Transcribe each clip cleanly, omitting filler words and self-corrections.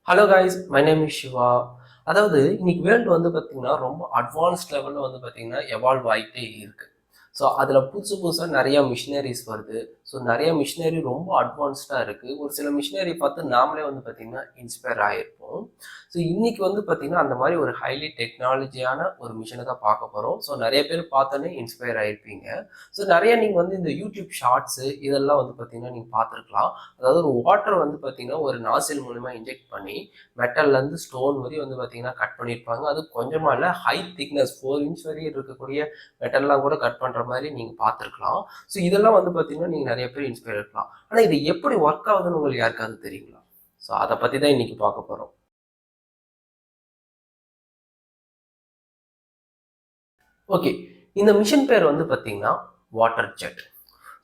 Hello guys, my name is Siva. அதாவது இன்னைக்கு world வந்து பார்த்தீங்கன்னா ரொம்ப அட்வான்ஸ்ட் லெவலில் வந்து பார்த்தீங்கன்னா எவால்வ் ஆகிட்டே இருக்கு. ஸோ அதில் புதுசு புதுசாக நிறையா மிஷினரிஸ் வருது. ஸோ நிறைய மிஷினரி ரொம்ப அட்வான்ஸ்டாக இருக்குது. ஒரு சில மிஷினரி பார்த்து நாமளே வந்து பார்த்திங்கன்னா இன்ஸ்பயர் ஆகிருப்போம். ஸோ இன்றைக்கி வந்து பார்த்திங்கன்னா அந்த மாதிரி ஒரு ஹைலி டெக்னாலஜியான ஒரு மிஷினை தான் பார்க்க போகிறோம். ஸோ நிறைய பேர் பார்த்தோன்னே இன்ஸ்பயர் ஆகிருப்பீங்க. ஸோ நிறைய நீங்கள் வந்து இந்த யூடியூப் ஷார்ட்ஸு இதெல்லாம் வந்து பார்த்திங்கன்னா நீங்கள் பார்த்துருக்கலாம். அதாவது ஒரு வாட்டர் வந்து பார்த்திங்கன்னா ஒரு நாசில் மூலிமா இன்ஜெக்ட் பண்ணி மெட்டல்லேருந்து ஸ்டோன் வரையும் வந்து பார்த்திங்கன்னா கட் பண்ணியிருப்பாங்க. அது கொஞ்சமாக இல்லை, ஹை திக்னஸ் 4 இன்ச் வரையும் இருக்கக்கூடிய மெட்டல்லாம் கூட கட் பண்ணுற மாதிரி நீங்கள் பார்த்துருக்கலாம். ஸோ இதெல்லாம் வந்து பார்த்தீங்கன்னா நீங்கள் நிறைய பேர் இன்ஸ்பயர் இருக்கலாம். ஆனால் இது எப்படி ஒர்க் ஆகுதுன்னு உங்களுக்கு யாருக்காவது தெரியுங்களா? ஸோ அதை பற்றி தான் இன்னைக்கு பார்க்க போகிறோம். ஓகே, இந்த மிஷின் பேர் வந்து பார்த்தீங்கன்னா வாட்டர் ஜெட்.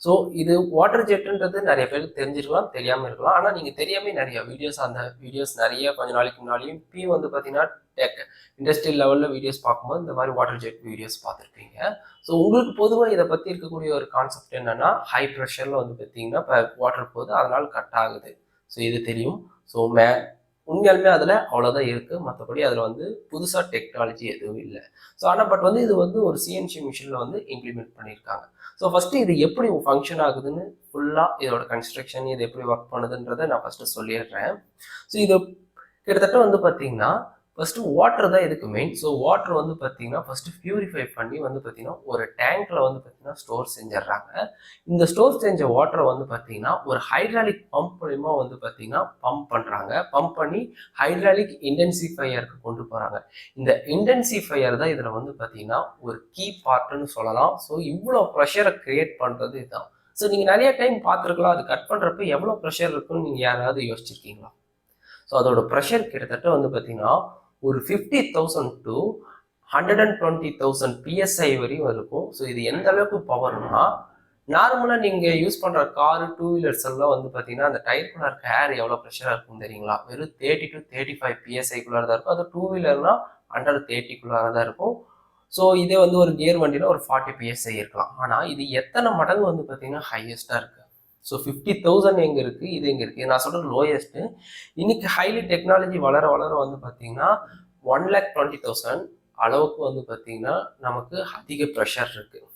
ஸோ இது வாட்டர் ஜெட்டுன்றது நிறைய பேருக்கு தெரிஞ்சிருக்கலாம், தெரியாமல் இருக்கலாம். ஆனால் நீங்கள் தெரியாமல் நிறைய அந்த வீடியோஸ் நிறைய கொஞ்ச நாளைக்கு முன்னாடியும் இப்பயும் வந்து பார்த்தீங்கன்னா டெக் இண்டஸ்ட்ரியல் லெவலில் வீடியோஸ் பார்க்கும்போது இந்த மாதிரி வாட்டர் ஜெட் வீடியோஸ் பார்த்துருப்பீங்க. ஸோ உங்களுக்கு பொதுவாக இதை பற்றி இருக்கக்கூடிய ஒரு கான்செப்ட் என்னென்னா, ஹை ப்ரெஷரில் வந்து பார்த்தீங்கன்னா இப்போ வாட்டர் போகுது, அதனால் கட் ஆகுது. ஸோ இது தெரியும். ஸோ உண்மையாலுமே அதில் அவ்வளோதான் இருக்குது. மற்றபடி அதில் வந்து புதுசாக டெக்னாலஜி எதுவும் இல்லை. ஸோ ஆனால் பட் வந்து இது வந்து ஒரு சிஎன்சி மிஷினில் வந்து இம்ப்ளிமெண்ட் பண்ணியிருக்காங்க. ஸோ ஃபஸ்ட்டு இது எப்படி ஃபங்க்ஷன் ஆகுதுன்னு ஃபுல்லாக இதோட கன்ஸ்ட்ரக்ஷன் இது எப்படி ஒர்க் பண்ணுதுன்றதை நான் ஃபஸ்ட்டு சொல்லிடுறேன். ஸோ இது கிட்டத்தட்ட வந்து பார்த்தீங்கன்னா ஃபஸ்ட்டு வாட்டர் தான் இதுக்கு மெயின். ஸோ வாட்டர் வந்து பார்த்தீங்கன்னா ஃபஸ்ட்டு பியூரிஃபை பண்ணி வந்து பார்த்தீங்கன்னா ஒரு டேங்க்கில் வந்து பார்த்தீங்கன்னா ஸ்டோர் செஞ்சிடறாங்க. இந்த ஸ்டோர் செஞ்ச வாட்டரை வந்து பார்த்தீங்கன்னா ஒரு ஹைட்ராலிக் பம்ப் மூலிமா வந்து பார்த்தீங்கன்னா பம்ப் பண்ணுறாங்க. பம்ப் பண்ணி ஹைட்ராலிக் இன்டென்சிஃபையருக்கு கொண்டு போகிறாங்க. இந்த இன்டென்சிஃபையர் தான் இதில் வந்து பார்த்தீங்கன்னா ஒரு கீ பார்ட்டுன்னு சொல்லலாம். ஸோ இவ்வளோ ப்ரெஷரை கிரியேட் பண்ணுறது இதுதான். ஸோ நீங்கள் நிறைய டைம் பார்த்துருக்கலாம், அது கட் பண்ணுறப்ப எவ்வளோ ப்ரெஷர் இருக்குன்னு நீங்கள் யாராவது யோசிச்சிருக்கீங்களா? ஸோ அதோட ப்ரெஷர் கிட்டத்தட்ட வந்து பார்த்தீங்கன்னா ஒரு 50,000 to 120,000 PSI வரையும் இருக்கும். ஸோ இது எந்த அளவுக்கு பவர்னா, நார்மலாக நீங்கள் யூஸ் பண்ணுற காரு 2 வீலர்ஸ் எல்லாம் வந்து பார்த்தீங்கன்னா அந்த டயருக்குள்ள இருக்க ஏர் எவ்வளோ ப்ரெஷராக இருக்கும் தெரியுங்களா? வெறும் 30 to 35 PSIக்குள்ளார தான் இருக்கும். அது 2 வீலர்னா 130க்குள்ளார தான் இருக்கும். ஸோ இதே வந்து ஒரு கியர் வண்டினா ஒரு 40 PSI இருக்கலாம். ஆனால் இது எத்தனை மடங்கு வந்து பார்த்தீங்கன்னா ஹையஸ்ட்டாக இருக்குது. ஸோ 50,000 எங்கே இருக்குது, இது எங்கே இருக்குது? நான் சொல்கிறது லோயஸ்ட்டு. இன்னைக்கு ஹைலி டெக்னாலஜி வளர வளர வந்து பார்த்தீங்கன்னா 1,20,000 அளவுக்கு வந்து பார்த்தீங்கன்னா நமக்கு அதிக ப்ரெஷர் இருக்குது.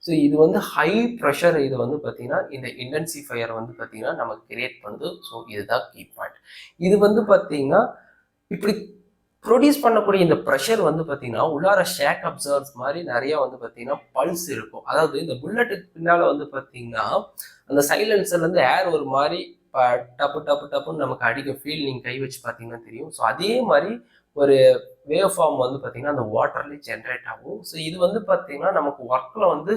ஸோ இது வந்து ஹை ப்ரெஷர். இது வந்து பார்த்தீங்கன்னா இந்த இன்டென்சிஃபையர் வந்து பார்த்தீங்கன்னா நமக்கு கிரியேட் பண்ணுது. ஸோ இதுதான் கீ பாயிண்ட். இது வந்து பார்த்தீங்கன்னா இப்படி ப்ரொடியூஸ் பண்ணக்கூடிய இந்த ப்ரெஷர் வந்து பார்த்தீங்கன்னா உள்ளார ஷேக் அப்சர்வ்ஸ் மாதிரி நிறைய வந்து பார்த்தீங்கன்னா பல்ஸ் இருக்கும். அதாவது இந்த புல்லட்டுக்கு பின்னால் வந்து பார்த்தீங்கன்னா அந்த சைலன்சர்லேருந்து ஏர் ஒரு மாதிரி டப்பு டப்பு டப்புன்னு நமக்கு அடிக்க ஃபீல் நீங்கள் கை வச்சு பார்த்தீங்கன்னா தெரியும். ஸோ அதே மாதிரி ஒரு வேவ் ஃபார்ம் வந்து பார்த்தீங்கன்னா அந்த வாட்டர்லேயே ஜென்ரேட் ஆகும். ஸோ இது வந்து பார்த்தீங்கன்னா நமக்கு ஒர்க்கில் வந்து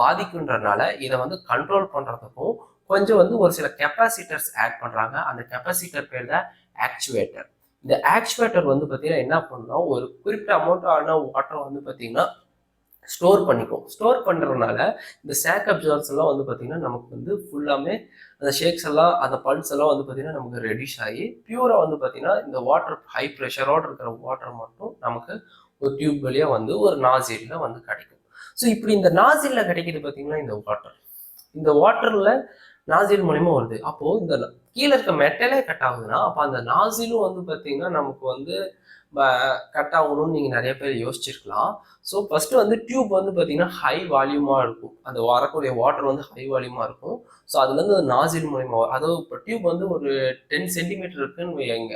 பாதிக்குன்றனால இதை வந்து கண்ட்ரோல் பண்ணுறதுக்கும் கொஞ்சம் வந்து ஒரு சில கெப்பாசிட்டர்ஸ் ஆட் பண்ணுறாங்க. அந்த கெப்பாசிட்டர் பேர் தான் ஆக்சுவேட்டர். இந்த ஆக்சுவேட்டர் வந்து பார்த்தீங்கன்னா என்ன பண்ணணும், ஒரு குறிப்பிட்ட அமௌண்ட் ஆன வாட்டரை வந்து பார்த்தீங்கன்னா ஸ்டோர் பண்ணிக்கும். ஸ்டோர் பண்ணுறதுனால இந்த ஷேக் அப்சர்வ்ஸ் எல்லாம் வந்து பார்த்தீங்கன்னா நமக்கு வந்து ஃபுல்லாமே அந்த ஷேக்ஸ் எல்லாம் அந்த பல்ஸ் எல்லாம் வந்து பார்த்தீங்கன்னா நமக்கு ரெடியூஸ் ஆகி பியூராக வந்து பார்த்தீங்கன்னா இந்த வாட்டர் ஹை ப்ரெஷரோடு இருக்கிற வாட்டர் மட்டும் நமக்கு ஒரு டியூப் வழியாக வந்து ஒரு நாசிலில் வந்து கிடைக்கும். ஸோ இப்படி இந்த நாசிலில் கிடைக்கிது பார்த்தீங்கன்னா இந்த வாட்டரில் நாசில் மூலியமா வருது. அப்போது இந்த கீழே இருக்க மெட்டலே கட் ஆகுதுன்னா அப்போ அந்த நாசிலும் வந்து பார்த்தீங்கன்னா நமக்கு வந்து கட் ஆகணும்னு நீங்கள் நிறைய பேர் யோசிச்சிருக்கலாம். ஸோ ஃபஸ்ட்டு வந்து டியூப் வந்து பார்த்தீங்கன்னா ஹை வால்யூமாக இருக்கும். அந்த வரக்கூடிய வாட்டர் வந்து ஹை வால்யூமாக இருக்கும். ஸோ அதுலேருந்து அந்த நாசில் மூலியமா வரும். அதாவது இப்போ டியூப் வந்து ஒரு 10 சென்டிமீட்டர் இருக்குன்னு வைங்க,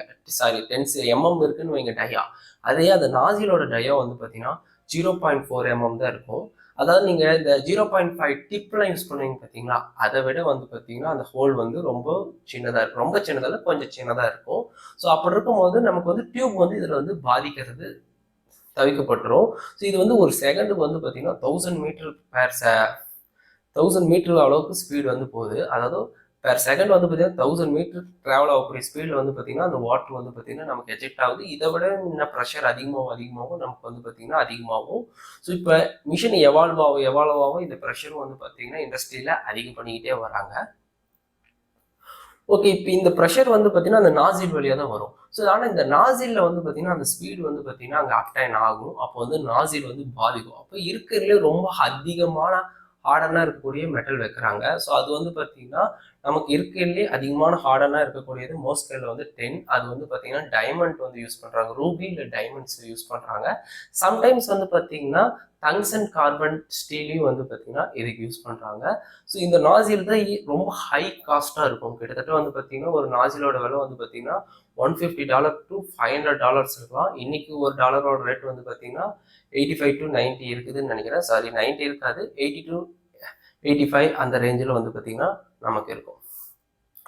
10 mm இருக்குன்னு வைங்க டயா. அதே அந்த நாசிலோட டயா வந்து பார்த்தீங்கன்னா 0.4 mm தான் இருக்கும். அதாவது நீங்கள் இந்த 0.5 டிப்லாம் யூஸ் பண்ணுவீங்க பார்த்தீங்களா, அதை விட வந்து பார்த்தீங்கன்னா அந்த ஹோல் வந்து ரொம்ப சின்னதாக இருக்கும். ரொம்ப சின்னதால கொஞ்சம் சின்னதாக இருக்கும். ஸோ அப்படி இருக்கும்போது நமக்கு வந்து டியூப் வந்து இதில் வந்து பாதிக்கிறது தவிர்க்கப்பட்டுரும். ஸோ இது வந்து ஒரு செகண்டுக்கு வந்து பார்த்தீங்கன்னா 1000 மீட்டர் அளவுக்கு ஸ்பீடு வந்து போகுது. அதாவது பெர் செகண்ட் வந்து பார்த்தீங்கன்னா 1000 மீட்டர் ட்ராவல் ஆகக்கூடிய ஸ்பீடில் வந்து பார்த்தீங்கன்னா அந்த வாட்டர் வந்து பார்த்தீங்கன்னா நமக்கு எஜெக்ட் ஆகுது. இதை விட இன்னும் ப்ரெஷர் அதிகமாகும் நமக்கு வந்து பார்த்தீங்கன்னா அதிகமாகும். ஸோ இப்போ மிஷின் எவால்வ் ஆகும் இந்த ப்ரெஷரும் வந்து பார்த்தீங்கன்னா இண்டஸ்ட்ரியில் அதிகம் பண்ணிக்கிட்டே வராங்க. ஓகே, இப்போ இந்த ப்ரெஷர் வந்து பார்த்தீங்கன்னா அந்த நாசில் வழியாக தான் வரும். ஸோ ஆனால் இந்த நாசிலில் வந்து பார்த்தீங்கன்னா அந்த ஸ்பீடு வந்து பார்த்தீங்கன்னா அங்கே அப்டைன் ஆகும். அப்போ வந்து நாசில் வந்து பாதிக்கும். அப்போ இருக்கிறதுலே ரொம்ப அதிகமான ஹார்டனாக இருக்கக்கூடிய மெட்டல் வைக்கிறாங்க. ஸோ அது வந்து பார்த்தீங்கன்னா நமக்கு இருக்கிறதுலே அதிகமான ஹார்டனாக இருக்கக்கூடியது மோஸ்கேலில் வந்து 10. அது வந்து பார்த்தீங்கன்னா டைமண்ட் வந்து யூஸ் பண்ணுறாங்க, ரூபி இல்லை டைமண்ட்ஸ் யூஸ் பண்ணுறாங்க. சம்டைம்ஸ் வந்து பார்த்தீங்கன்னா டங்ஸ்டன் கார்பன் ஸ்டீலையும் வந்து பார்த்தீங்கன்னா இதுக்கு யூஸ் பண்ணுறாங்க. ஸோ இந்த நாசில் தான் ரொம்ப ஹை காஸ்ட்டாக இருக்கும். கிட்டத்தட்ட வந்து பார்த்தீங்கன்னா ஒரு நாசிலோட விலை வந்து பார்த்தீங்கன்னா $150 to $500 இருக்கலாம். இன்னைக்கு ஒரு டாலரோட ரேட் வந்து பார்த்தீங்கன்னா 85 to 90 இருக்குதுன்னு நினைக்கிறேன். சாரி, 90 இருக்காது, 80 to 85 அந்த ரேஞ்சில் வந்து பார்த்தீங்கன்னா நமக்கு இருக்கும்.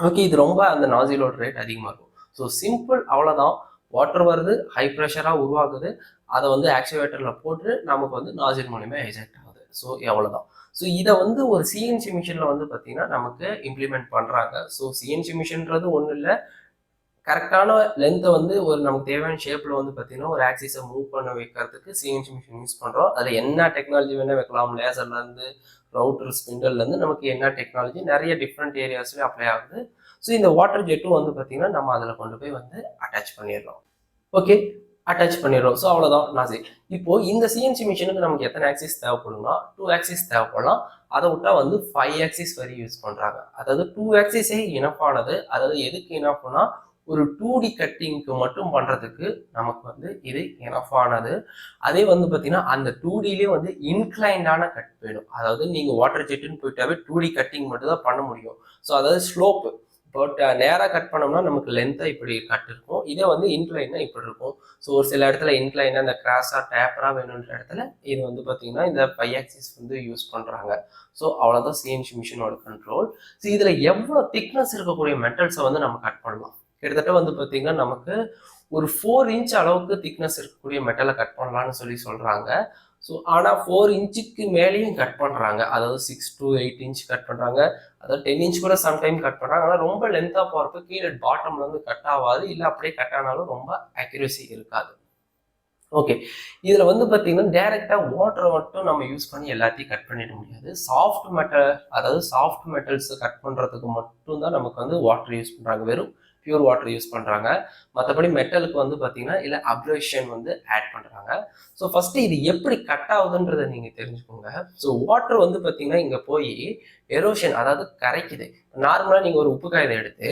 ஓகே, இது ரொம்ப அந்த நாசிலோட ரேட் அதிகமாக இருக்கும். ஸோ சிம்பிள், அவ்வளோதான். வாட்டர் வருது, ஹை ப்ரெஷராக உருவாகுது, அதை வந்து ஆக்சிவேட்டரில் போட்டு நமக்கு வந்து நாசில் மூலியமாக எஜெக்ட் ஆகுது. ஸோ எவ்வளோதான். ஸோ இதை வந்து ஒரு சிஎன்சி மிஷினில் வந்து பார்த்தீங்கன்னா நமக்கு இம்ப்ளிமெண்ட் பண்ணுறாங்க. ஸோ சிஎன்சி மிஷின்றது ஒன்றும் இல்லை, கரெக்டான லென்த்தை வந்து ஒரு நமக்கு தேவையான ஷேப்பில் வந்து பார்த்தீங்கன்னா ஒரு ஆக்சிஸை மூவ் பண்ண வைக்கிறதுக்கு சிஎன்சி மிஷின் யூஸ் பண்ணுறோம். அதில் என்ன டெக்னாலஜி வேணால் வைக்கலாம், லேசர்லேருந்து ரவுட்டர் ஸ்பிண்டல்லேருந்து நமக்கு என்ன டெக்னாலஜி நிறைய டிஃப்ரெண்ட் ஏரியாஸ்லேயும் அப்ளை ஆகுது. ஸோ இந்த வாட்டர் ஜெட்டும் வந்து பார்த்தீங்கன்னா நம்ம அதில் கொண்டு போய் வந்து அட்டாச் பண்ணிடுறோம். ஓகே, அட்டாச் பண்ணிடுறோம். ஸோ அவ்வளோதான் நாசில். இப்போது இந்த சிஎன்சி மிஷினுக்கு நமக்கு எத்தனை ஆக்சிஸ் தேவைப்படும்னா 2 ஆக்சிஸ் தேவைப்படலாம். அதை விட்டா வந்து 5 ஆக்சிஸ் வரை யூஸ் பண்ணுறாங்க. அதாவது 2 ஆக்சிஸே இனஃப் ஆனது. அதாவது எதுக்கு இனஃப்னா ஒரு 2D கட்டிங்க்கு மட்டும் பண்ணுறதுக்கு நமக்கு வந்து இது இனஃப் ஆனது. அதே வந்து பார்த்தீங்கன்னா அந்த 2Dலேயே வந்து இன்க்ளைண்டான கட் வேணும். அதாவது நீங்கள் வாட்டர் ஜெட்டுன்னு போயிட்டாவே 2D கட்டிங் மட்டும் தான் பண்ண முடியும். ஸோ அதாவது ஸ்லோப்பு, இப்போ நேராக கட் பண்ணோம்னா நமக்கு லென்த்தாக இப்படி கட் இருக்கும், இதே வந்து இன்க்ளைனா இப்படி இருக்கும். ஸோ ஒரு சில இடத்துல இன்க்ளைனாக இந்த கிராஸாக டேப்பராக வேணுன்ற இடத்துல இது வந்து பார்த்தீங்கன்னா இந்த 5 ஆக்சிஸ் வந்து யூஸ் பண்ணுறாங்க. ஸோ அவ்வளோதான் சிஎன்சி மிஷினோட கண்ட்ரோல். ஸோ இதில் எவ்வளோ திக்னஸ் இருக்கக்கூடிய மெட்டல்ஸை வந்து நம்ம கட் பண்ணலாம். கிட்டத்தட்ட வந்து பார்த்தீங்கன்னா நமக்கு ஒரு 4 இன்ச் அளவுக்கு திக்னஸ் இருக்கக்கூடிய மெட்டலை கட் பண்ணலான்னு சொல்கிறாங்க. ஸோ ஆனால் 4 இன்ச்சுக்கு மேலேயும் கட் பண்ணுறாங்க. அதாவது 6 to 8 இன்ச் கட் பண்ணுறாங்க, அதாவது 10 இன்ச் கூட சம்டைம் கட் பண்ணுறாங்க. ஆனால் ரொம்ப லென்த்தாக போகிறப்ப கீழே பாட்டம்ல வந்து கட் ஆகாது, இல்லை அப்படியே கட் ஆனாலும் ரொம்ப அக்யூரசி இருக்காது. ஓகே, இதில் வந்து பார்த்தீங்கன்னா டேரெக்டாக வாட்டரை மட்டும் நம்ம யூஸ் பண்ணி எல்லாத்தையும் கட் பண்ணிட முடியாது. சாஃப்ட் மெட்டல், அதாவது சாஃப்ட் மெட்டல்ஸ் கட் பண்ணுறதுக்கு மட்டும்தான் நமக்கு வந்து வாட்டர் யூஸ் பண்ணுறாங்க, வெறும் பியூர் வாட்டர் யூஸ் பண்ணுறாங்க. மற்றபடி மெட்டலுக்கு வந்து பார்த்தீங்கன்னா இல்லை அப்ரேஷன் வந்து ஆட் பண்ணுறாங்க. ஸோ ஃபஸ்ட்டு இது எப்படி கட் ஆகுதுன்றதை நீங்கள் தெரிஞ்சுக்கோங்க. ஸோ வாட்டர் வந்து பார்த்தீங்கன்னா இங்கே போய் எரோஷன், அதாவது கரைக்குது. நார்மலாக நீங்கள் ஒரு உப்பு காயத்தை எடுத்து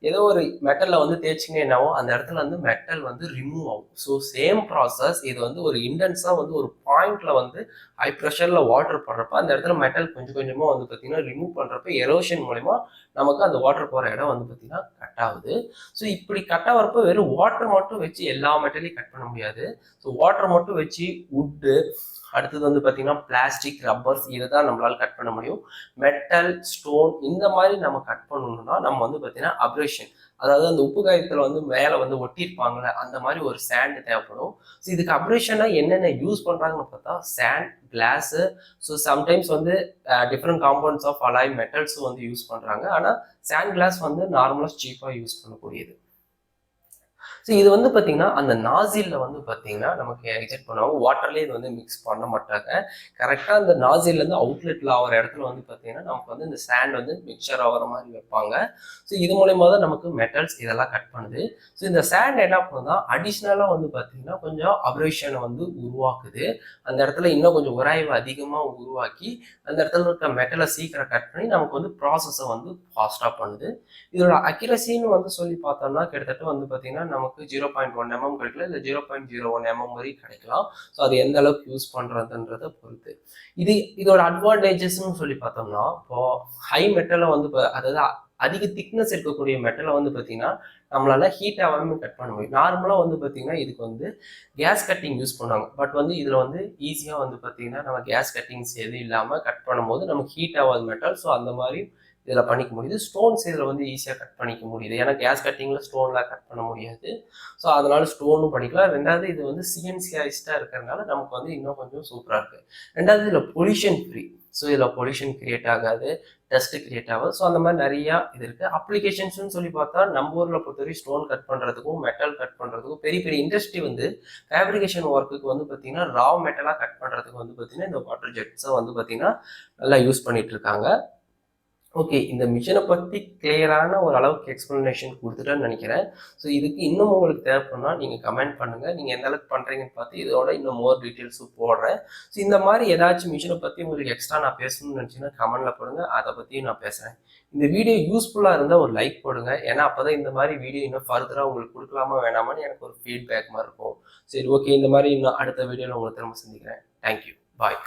ஏதோ ஒரு மெட்டலில் வந்து தேய்ச்சிங்கன்னா என்னாவும் அந்த இடத்துல வந்து மெட்டல் வந்து ரிமூவ் ஆகும். ஸோ சேம் ப்ராசஸ் இது வந்து ஒரு இன்டென்ஸாக வந்து ஒரு பாயிண்ட்ல வந்து ஹை ப்ரெஷரில் வாட்டர் போடுறப்ப அந்த இடத்துல மெட்டல் கொஞ்சம் கொஞ்சமாக வந்து பார்த்தீங்கன்னா ரிமூவ் பண்ணுறப்ப எரோஷன் மூலமா நமக்கு அந்த வாட்டர் போகிற இடம் வந்து பார்த்தீங்கன்னா கட் ஆகுது. ஸோ இப்படி கட் ஆகிறப்ப வெறும் வாட்டர் மட்டும் வச்சு எல்லா மெட்டலையும் கட் பண்ண முடியாது. ஸோ வாட்டர் மட்டும் வச்சு உட்டு, அடுத்தது வந்து பார்த்தீங்கன்னா பிளாஸ்டிக், ரப்பர்ஸ், இதை தான் நம்மளால் கட் பண்ண முடியும். மெட்டல், ஸ்டோன் இந்த மாதிரி நம்ம கட் பண்ணணும்னா நம்ம வந்து பார்த்தீங்கன்னா அப்ரேஷன், அதாவது அந்த உப்பு காயத்தில் வந்து மேலே வந்து ஒட்டியிருப்பாங்களே அந்த மாதிரி ஒரு சேண்ட் தேவைப்படும். ஸோ இதுக்கு அப்ரேஷனாக என்னென்ன யூஸ் பண்ணுறாங்கன்னு பார்த்தா சேண்ட், கிளாஸு, ஸோ சம்டைம்ஸ் வந்து டிஃப்ரெண்ட் காம்பவுண்ட்ஸ் ஆஃப் அலாய் மெட்டல்ஸும் வந்து யூஸ் பண்ணுறாங்க. ஆனால் சேண்ட் கிளாஸ் வந்து நார்மலாக சீப்பாக யூஸ் பண்ணக்கூடியது. ஸோ இது வந்து பார்த்தீங்கன்னா அந்த நாசிலில் வந்து பார்த்தீங்கன்னா நமக்கு எக்ஸெக்ட் பண்ணுவாங்க. வாட்டர்லேயே இது வந்து மிக்ஸ் பண்ண மாட்டாங்க. கரெக்டாக அந்த நாசிலேருந்து அவுட்லெட்டில் ஆகிற இடத்துல வந்து பார்த்தீங்கன்னா நமக்கு வந்து இந்த சேண்ட் வந்து மிக்சர் ஆகிற மாதிரி வைப்பாங்க. ஸோ இது மூலயமா தான் நமக்கு மெட்டல்ஸ் இதெல்லாம் கட் பண்ணுது. ஸோ இந்த சேண்ட் என்ன பண்ணுன்னா அடிஷ்னலாக வந்து பார்த்தீங்கன்னா கொஞ்சம் அப்ரேஷனை வந்து உருவாக்குது. அந்த இடத்துல இன்னும் கொஞ்சம் உராய்வு அதிகமாக உருவாக்கி அந்த இடத்துல இருக்க மெட்டலை சீக்கிரம் கட் பண்ணி நமக்கு வந்து ப்ராசஸை வந்து ஃபாஸ்ட்டாக பண்ணுது. இதோட அக்யூரசின்னு வந்து சொல்லி பார்த்தோம்னா கிட்டத்தட்ட வந்து பார்த்தீங்கன்னா நமக்கு 0.1 mm கிடைக்கல, இல்லை 0.01 mm வரை கிடைக்கலாம். ஸோ அது எந்த அளவுக்கு யூஸ் பண்ணுறதுன்றதை பொறுத்து. இதோட அட்வான்டேஜஸ்ன்னு சொல்லி பார்த்தோம்னா இப்போ ஹை மெட்டலை வந்து அதாவது அதிக திக்னஸ் இருக்கக்கூடிய மெட்டலை வந்து பார்த்தீங்கன்னா நம்மளால ஹீட் ஆகாமல் கட் பண்ண முடியும். நார்மலாக வந்து பார்த்தீங்கன்னா இதுக்கு வந்து கேஸ் கட்டிங் யூஸ் பண்ணுவாங்க. பட் வந்து இதில் வந்து ஈஸியாக வந்து பார்த்தீங்கன்னா நம்ம கேஸ் கட்டிங்ஸ் எதுவும் இல்லாமல் கட் பண்ணும்போது நமக்கு ஹீட் ஆகாத மெட்டல். ஸோ அந்த மாதிரி இதில் பண்ணிக்க முடியுது. ஸ்டோன்ஸ் இதில் வந்து ஈஸியாக கட் பண்ணிக்க முடியுது. ஏன்னா கேஸ் கட்டிங்கில் ஸ்டோன்லாம் கட் பண்ண முடியாது. ஸோ அதனால ஸ்டோனும் பண்ணிக்கலாம். ரெண்டாவது இது வந்து சிஎன்சிஐஸ்டாக இருக்கிறதுனால நமக்கு வந்து இன்னும் கொஞ்சம் சூப்பராக இருக்குது. ரெண்டாவது இதில் பொல்யூஷன் ஃப்ரீ. ஸோ இதில் பொல்யூஷன் கிரியேட் ஆகாது, டஸ்ட்டு கிரியேட் ஆகாது. ஸோ அந்த மாதிரி நிறையா இது இருக்குது. அப்ளிகேஷன்ஸ்னு சொல்லி பார்த்தா நம்ம ஊரில் பொறுத்தவரை ஸ்டோன் கட் பண்ணுறதுக்கும் மெட்டல் கட் பண்ணுறதுக்கும் பெரிய பெரிய இண்டஸ்ட்ரி வந்து ஃபேப்ரிகேஷன் ஒர்க்குக்கு வந்து பார்த்தீங்கன்னா ரா மெட்டலாக கட் பண்ணுறதுக்கு வந்து பார்த்தீங்கன்னா இந்த வாட்டர் ஜெட்ஸை வந்து பார்த்தீங்கன்னா நல்லா யூஸ் பண்ணிட்டு இருக்காங்க. ஓகே, இந்த மிஷினை பற்றி கிளியரான ஒரு அளவுக்கு எக்ஸ்ப்ளனேஷன் கொடுத்துட்டேன்னு நினைக்கிறேன். ஸோ இதுக்கு இன்னும் உங்களுக்கு தேவைப்படும்னா நீங்கள் கமெண்ட் பண்ணுங்கள். நீங்கள் எந்த அளவுக்கு பண்ணுறீங்கன்னு பார்த்து இதோட இன்னும் மோர் டீட்டெயில்ஸும் போடுறேன். ஸோ இந்த மாதிரி ஏதாச்சும் மிஷினை பற்றி உங்களுக்கு எக்ஸ்ட்ரா நான் பேசணும்னு நினச்சிங்கன்னா கமெண்ட்டில் போடுங்க, அதை பற்றியும் நான் பேசுகிறேன். இந்த வீடியோ யூஸ்ஃபுல்லாக இருந்தால் ஒரு லைக் போடுங்க. ஏன்னா அப்போ தான் இந்த மாதிரி வீடியோ இன்னும் ஃபர்தராக உங்களுக்கு கொடுக்கலாமா வேணாமான்னு எனக்கு ஒரு ஃபீட்பேக் மாதிரி இருக்கும். சரி, ஓகே, இந்த மாதிரி இன்னும் அடுத்த வீடியோவில் உங்களை திரும்ப சந்திக்கிறேன். தேங்க்யூ, பாய்.